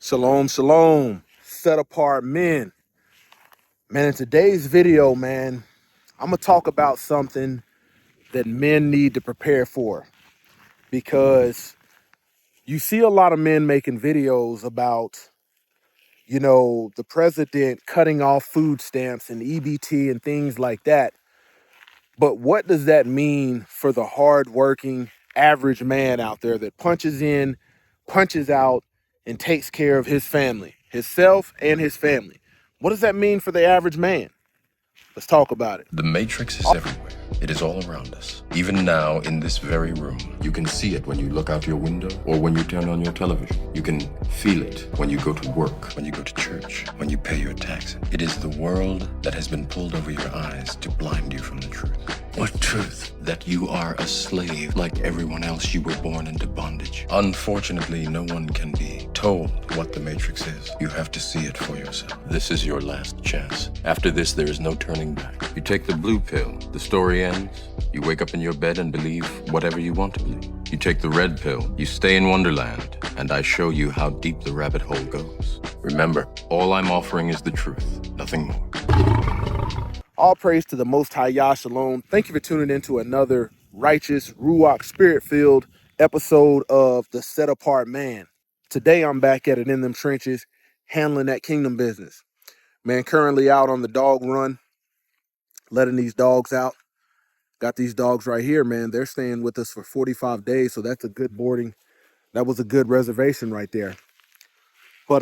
Shalom, shalom, set apart men. Man, in today's video, man, I'm gonna talk about something that men need to prepare for, because you see a lot of men making videos about, the president cutting off food stamps and EBT and things like that. But what does that mean for the hardworking average man out there that punches in, punches out, and takes care of his family, himself and his family? What does that mean for the average man? Let's talk about it. The Matrix is everywhere. It is all around us. Even now, in this very room. You can see it when you look out your window or when you turn on your television. You can feel it when you go to work, when you go to church, when you pay your taxes. It is the world that has been pulled over your eyes to blind you from the truth. What truth? That you are a slave. Like everyone else, you were born into bondage. Unfortunately, no one can be told what the Matrix is. You have to see it for yourself. This is your last chance. After this, there is no turning back. You take the blue pill, the story ends. You wake up in your bed and believe whatever you want to believe. You take the red pill, you stay in Wonderland, and I show you how deep the rabbit hole goes. Remember, all I'm offering is the truth, nothing more. All praise to the Most High Yah Shalom. Thank you for tuning in to another righteous, Ruach, spirit-filled episode of The Set Apart Man. Today, I'm back at it in them trenches, handling that kingdom business. Man, currently out on the dog run, letting these dogs out. Got these dogs right here, man. They're staying with us for 45 days, so that's a good boarding. That was a good reservation right there. But,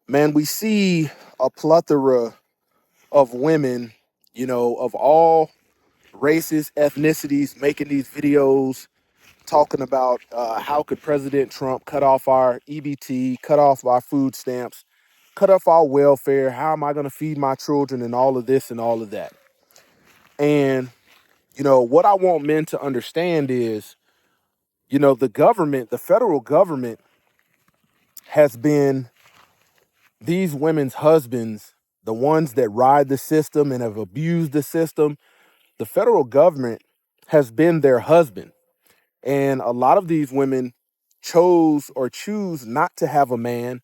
man, we see a plethora of women, of all races, ethnicities, making these videos talking about how could President Trump cut off our EBT, cut off our food stamps, cut off our welfare, how am I going to feed my children, and all of this and all of that. And, what I want men to understand is, the government, the federal government, has been these women's husbands, the ones that ride the system and have abused the system. The federal government has been their husband. And a lot of these women chose or choose not to have a man,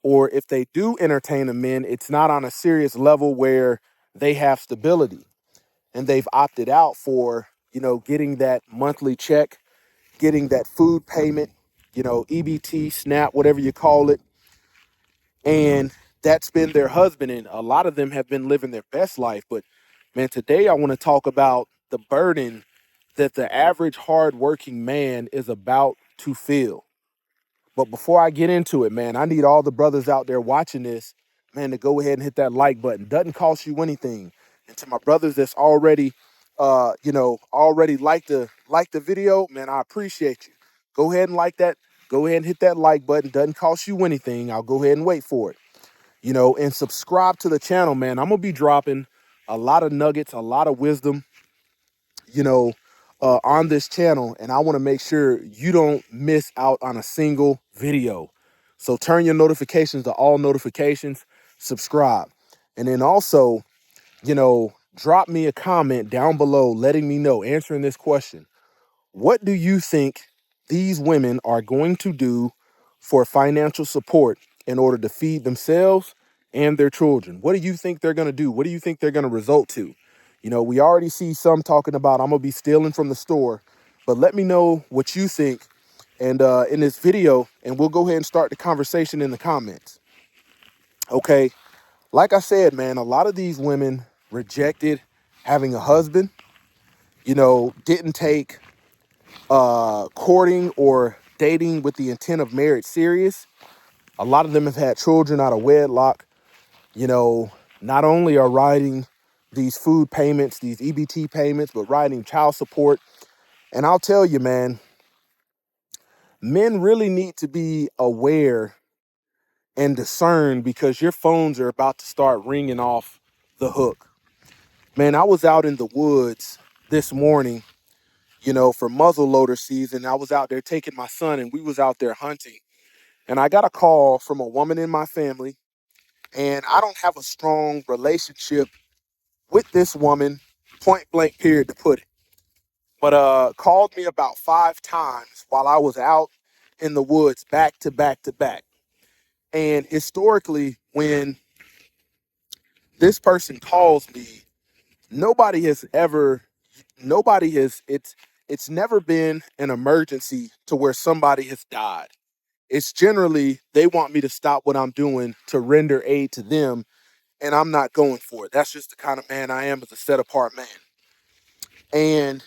or if they do entertain a man, it's not on a serious level where they have stability. And they've opted out for, getting that monthly check, getting that food payment, EBT, SNAP, whatever you call it. And that's been their husband. And a lot of them have been living their best life. But man, today I want to talk about the burden that the average hardworking man is about to feel. But before I get into it, man, I need all the brothers out there watching this, man, to go ahead and hit that like button. Doesn't cost you anything. And to my brothers that's already, already like the video, man, I appreciate you. Go ahead and like that. Go ahead and hit that like button. Doesn't cost you anything. I'll go ahead and wait for it. And subscribe to the channel, man. I'm gonna be dropping a lot of nuggets, a lot of wisdom, on this channel, and I want to make sure you don't miss out on a single video. So turn your notifications to all notifications, subscribe, and then also, drop me a comment down below letting me know, answering this question: what do you think these women are going to do for financial support in order to feed themselves and their children? What do you think they're going to do? What do you think they're going to result to? We already see some talking about, I'm going to be stealing from the store, but let me know what you think and in this video, and we'll go ahead and start the conversation in the comments. Okay. Like I said, man, a lot of these women rejected having a husband, didn't take courting or dating with the intent of marriage serious. A lot of them have had children out of wedlock. Not only are riding these food payments, these EBT payments, but riding child support. And I'll tell you, man, men really need to be aware and discern, because your phones are about to start ringing off the hook. Man, I was out in the woods this morning, for muzzleloader season. I was out there taking my son, and we was out there hunting. And I got a call from a woman in my family, and I don't have a strong relationship with this woman, point blank period to put it. But called me about 5 times while I was out in the woods, back to back to back. And historically, when this person calls me, nobody has ever, nobody has, it's never been an emergency to where somebody has died. It's generally they want me to stop what I'm doing to render aid to them, and I'm not going for it. That's just the kind of man I am as a set apart man. And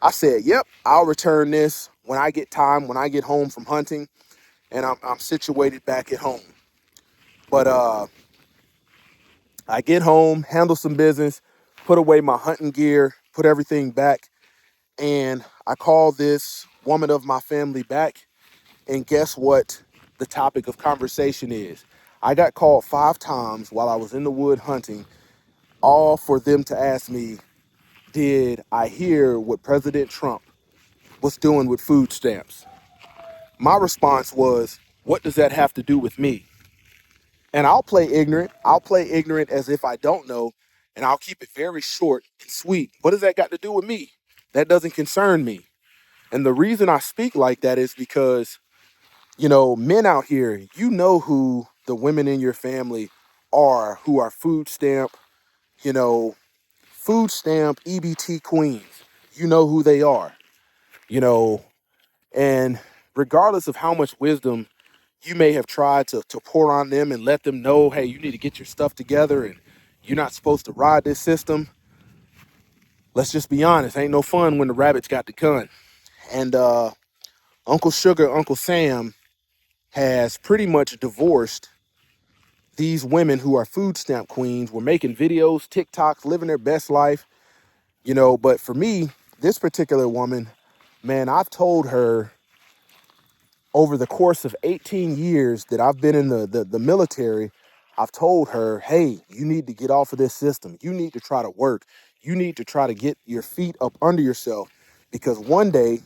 I said, yep, I'll return this when I get time, when I get home from hunting and I'm situated back at home. But I get home, handle some business, put away my hunting gear, put everything back, and I call this woman of my family back. And guess what the topic of conversation is? I got called 5 times while I was in the wood hunting, all for them to ask me, did I hear what President Trump was doing with food stamps? My response was, what does that have to do with me? And I'll play ignorant. I'll play ignorant as if I don't know, and I'll keep it very short and sweet. What does that got to do with me? That doesn't concern me. And the reason I speak like that is because, men out here, who the women in your family are who are you know, food stamp EBT queens. You know who they are, you know, and regardless of how much wisdom you may have tried to pour on them and let them know, hey, you need to get your stuff together and you're not supposed to ride this system. Let's just be honest, ain't no fun when the rabbit's got the gun. And Uncle Sugar, Uncle Sam has pretty much divorced these women who are food stamp queens. Were making videos, TikToks, living their best life, but for me, this particular woman, man, I've told her over the course of 18 years that I've been in the military, I've told her, hey, you need to get off of this system. You need to try to work. You need to try to get your feet up under yourself, because one day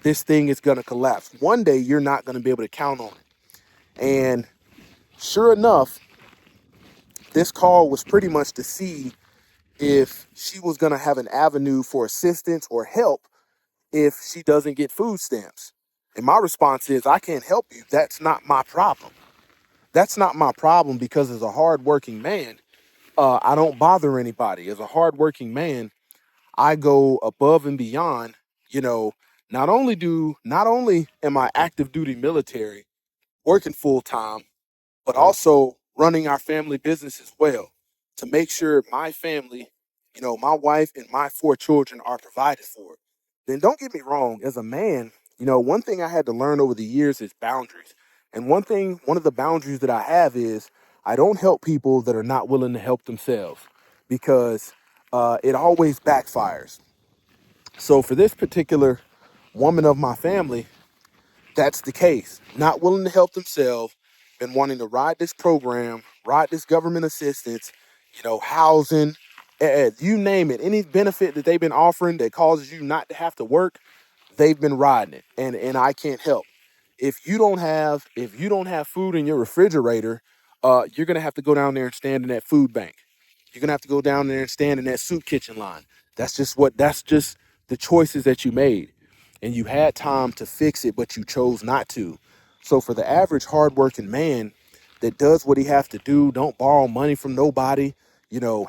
this thing is going to collapse. One day you're not going to be able to count on it. And sure enough, this call was pretty much to see if she was going to have an avenue for assistance or help if she doesn't get food stamps. And my response is, I can't help you. That's not my problem. That's not my problem, because as a hardworking man, I don't bother anybody. As a hardworking man, I go above and beyond. You know, not only am I active duty military, working full time, but also running our family business as well to make sure my family, my wife and my 4 children are provided for. Then don't get me wrong, as a man, one thing I had to learn over the years is boundaries. And one of the boundaries that I have is I don't help people that are not willing to help themselves, because it always backfires. So for this particular woman of my family, that's the case. Not willing to help themselves, been wanting to ride this program, ride this government assistance, housing, you name it. Any benefit that they've been offering that causes you not to have to work, they've been riding it. And I can't help. If you don't have food in your refrigerator, you're gonna have to go down there and stand in that food bank. You're gonna have to go down there and stand in that soup kitchen line. That's just the choices that you made. And you had time to fix it, but you chose not to. So for the average hardworking man that does what he has to do, don't borrow money from nobody,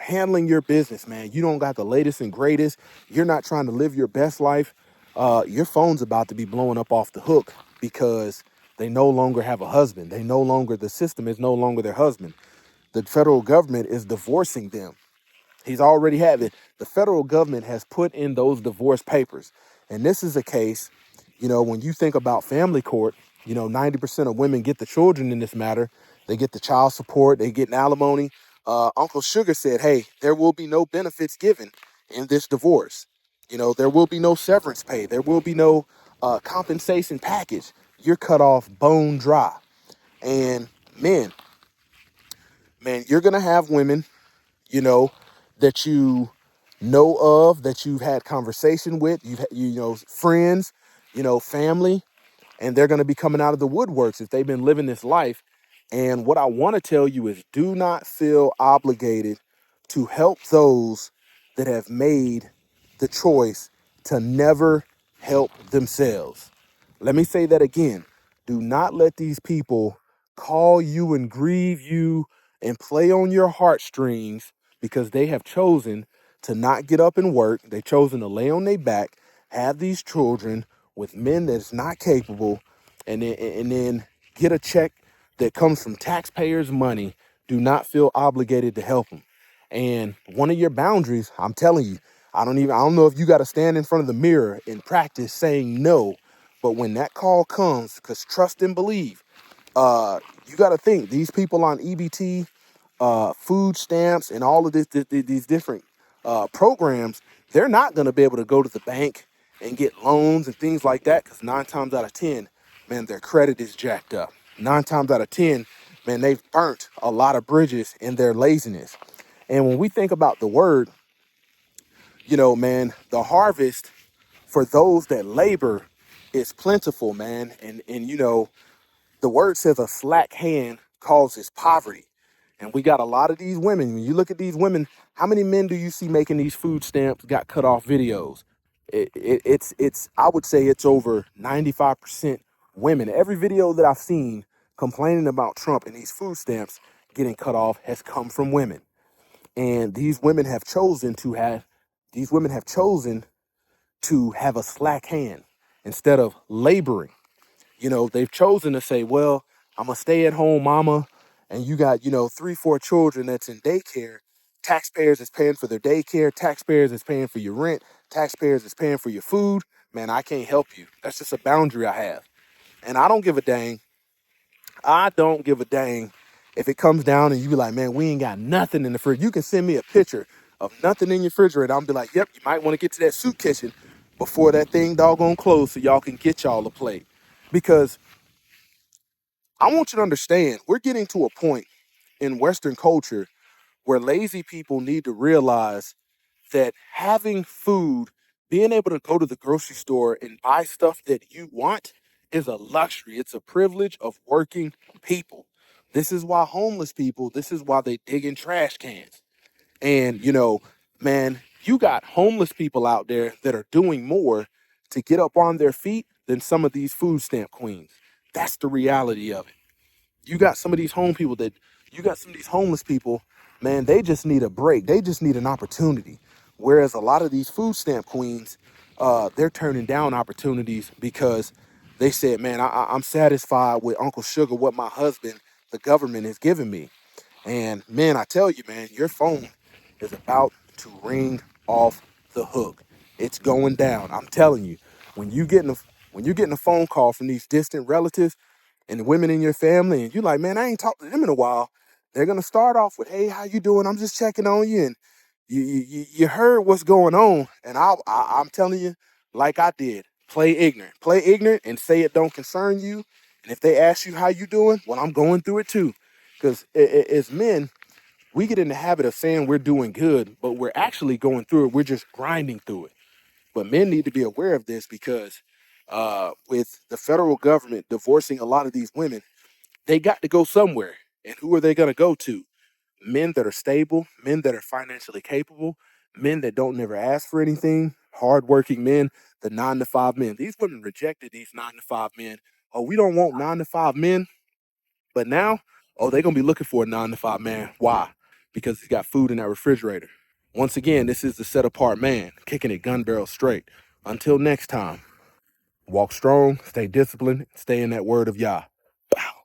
handling your business, man. You don't got the latest and greatest. You're not trying to live your best life. Your phone's about to be blowing up off the hook, because they no longer have a husband. The system is no longer their husband. The federal government is divorcing them. He's already had it. The federal government has put in those divorce papers. And this is a case, when you think about family court, 90% of women get the children in this matter. They get the child support, they get an alimony. Uncle Sugar said, hey, there will be no benefits given in this divorce. There will be no severance pay. There will be no compensation package. You're cut off bone dry. And men, man, you're going to have women, you know, that you know of, that you've had conversation with, friends, family, and they're going to be coming out of the woodworks if they've been living this life. And what I want to tell you is, do not feel obligated to help those that have made the choice to never help themselves. Let me say that again. Do not let these people call you and grieve you and play on your heartstrings because they have chosen to not get up and work. They've chosen to lay on their back, have these children with men that's not capable, and then get a check that comes from taxpayers' money, do not feel obligated to help them. And one of your boundaries, I'm telling you, I don't know if you got to stand in front of the mirror and practice saying no, but when that call comes, because trust and believe, you got to think these people on EBT, food stamps, and all of these different programs, they're not going to be able to go to the bank and get loans and things like that, because 9 times out of 10, man, their credit is jacked up. 9 times out of 10, man, they've burnt a lot of bridges in their laziness. And when we think about the word, man, the harvest for those that labor is plentiful, man. And the word says a slack hand causes poverty. And we got a lot of these women. When you look at these women, how many men do you see making these food stamps, got cut off videos? It's I would say it's over 95% women. Every video that I've seen complaining about Trump and these food stamps getting cut off has come from women. And these women have chosen to have a slack hand instead of laboring. They've chosen to say, well, I'm a stay-at-home mama, and you got, 3, 4 children that's in daycare. Taxpayers is paying for their daycare. Taxpayers is paying for your rent. Taxpayers is paying for your food. Man, I can't help you. That's just a boundary I have. And I don't give a dang. I don't give a dang if it comes down and you be like, man, we ain't got nothing in the fridge. You can send me a picture of nothing in your refrigerator. I'll be like, yep, you might want to get to that soup kitchen before that thing doggone close so y'all can get y'all a plate. Because I want you to understand, we're getting to a point in Western culture where lazy people need to realize that having food, being able to go to the grocery store and buy stuff that you want is a luxury. It's a privilege of working people. This is why homeless people, this is why they dig in trash cans. And, man, you got homeless people out there that are doing more to get up on their feet than some of these food stamp queens. That's the reality of it. You got some of these homeless people, man, they just need a break. They just need an opportunity. Whereas a lot of these food stamp queens, they're turning down opportunities because they said, man, I'm satisfied with Uncle Sugar, what my husband, the government, is giving me. And man, I tell you, man, your phone is about to ring off the hook. It's going down. I'm telling you, when you're getting a phone call from these distant relatives and the women in your family, and you're like, man, I ain't talked to them in a while. They're gonna start off with, hey, how you doing? I'm just checking on you, and you heard what's going on, and I'm telling you, like I did, play ignorant, and say it don't concern you. And if they ask you how you doing, well, I'm going through it too, because as men, we get in the habit of saying we're doing good, but we're actually going through it. We're just grinding through it. But men need to be aware of this because with the federal government divorcing a lot of these women, they got to go somewhere. And who are they going to go to? Men that are stable, men that are financially capable, men that don't never ask for anything, hardworking men, the 9 to 5 men. These women rejected these 9 to 5 men. Oh, we don't want 9 to 5 men. But now, oh, they're going to be looking for a 9 to 5 man. Why? Because he's got food in that refrigerator. Once again, this is the Set Apart Man, kicking it gun barrel straight. Until next time, walk strong, stay disciplined, stay in that word of Yah. Bow.